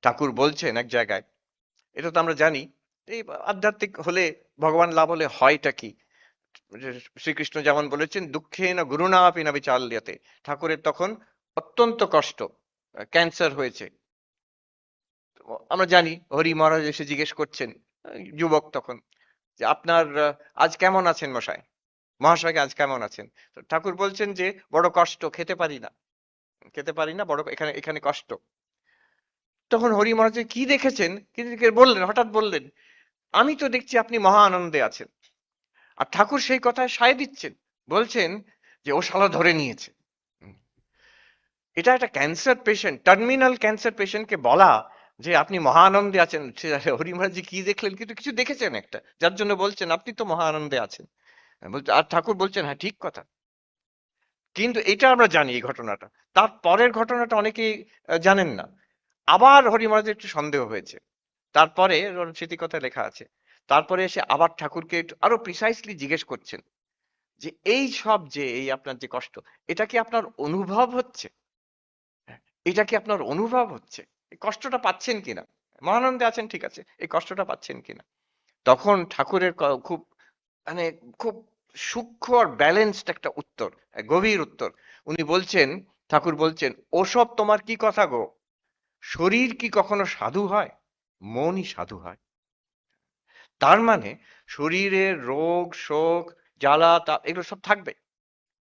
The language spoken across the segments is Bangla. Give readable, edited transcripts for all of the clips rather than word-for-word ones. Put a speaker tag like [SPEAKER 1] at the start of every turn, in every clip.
[SPEAKER 1] ঠাকুর বলছেন এক জায়গায়, এটা তো আমরা জানি, এই আধ্যাত্মিক হলে, ভগবান লাভ হলে হয়টা কি। যে শ্রীকৃষ্ণ যেমন বলেছেন, দুঃখে না গুরুণা আপি না বিচাল্যতে। ঠাকুরের তখন অত্যন্ত কষ্ট, ক্যান্সার হয়েছে। আমরা জানি, হরি মহারাজ এসে জিজ্ঞেস করছেন, যুবক তখন, যে আপনার আজ কেমন আছেন মশাই, মহাশয়কে আজ কেমন আছেন। তো ঠাকুর বলছেন যে বড় কষ্ট, খেতে পারি না, খেতে পারি না, বড় এখানে এখানে কষ্ট। তখন হরি মহারাজ কি দেখেছেন, কিন্তু বললেন, হঠাৎ বললেন, আমি তো দেখছি আপনি মহা আনন্দে আছেন। আর ঠাকুর সেই কথায় সায় দিচ্ছেন, বলছেন যে ও শালা ধরে নিয়েছে। এটা একটা ক্যান্সার পেশেন্ট, টার্মিনাল ক্যান্সার পেশেন্টকে বলা যে আপনি মহা আনন্দে আছেন। হরি মহারাজ কি দেখলেন, কিন্তু কিছু দেখেছেন একটা, যার জন্য বলছেন আপনি তো মহা আনন্দে আছেন। আর ঠাকুর বলছেন হ্যাঁ ঠিক কথা। কিন্তু এটা আমরা জানি এই ঘটনাটা, তার পরের ঘটনাটা অনেকেই জানেন না। আবার হরি মহারাজের একটু সন্দেহ হয়েছে। তারপরে ওর স্মৃতিকথায় লেখা আছে, তারপরে এসে আবার ঠাকুরকে একটু আরো প্রিসাইসলি জিজ্ঞেস করছেন যে এই সব যে এই আপনার যে কষ্ট, এটা কি আপনার অনুভব হচ্ছে, এটা কি আপনার অনুভব হচ্ছে, এই কষ্টটা পাচ্ছেন কিনা, মহানন্দে আছেন ঠিক আছে, এই কষ্টটা পাচ্ছেন কিনা। তখন ঠাকুরের খুব মানে খুব সূক্ষ্ম আর ব্যালেন্সড একটা উত্তর, গভীর উত্তর। উনি বলছেন, ঠাকুর বলছেন, ওসব তোমার কি কথা গো, শরীর কি কখনো সাধু হয়, মনই সাধু হয়। তার মানে শরীরের রোগ শোক জ্বালা এগুলো সব থাকবে,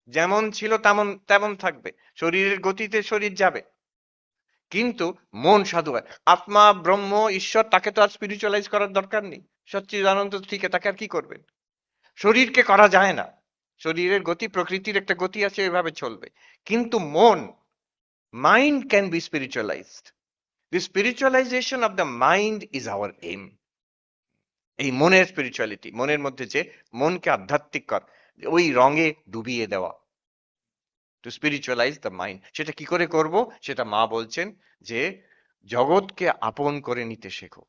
[SPEAKER 1] যেমন ছিল তেমন তেমন থাকবে, শরীরের গতিতে শরীর যাবে, কিন্তু মন সাধু হয়। আত্মা ব্রহ্ম ঈশ্বর, তাকে তো আর স্পিরিচুয়ালাইজ করার দরকার নেই, সচ্চিদানন্দ ঠিক, তাকে আর কি করবেন। শরীরকে করা যায় না, শরীরের গতি, প্রকৃতির একটা গতি আছে, এভাবে চলবে। কিন্তু মন, mind can be spiritualized. The spiritualization of the mind is our aim. এই মনের স্পিরিচুয়ালিটি, মনের মধ্যে যে মনকে আধ্যাত্মিক কর, ওই রঙে ডুবিয়ে দেওয়া, টু স্পিরিচুয়ালাইজ দ্য মাইন্ড। সেটা কি করে করব, সেটা মা বলছেন যে জগৎকে আপন করে নিতে শেখো।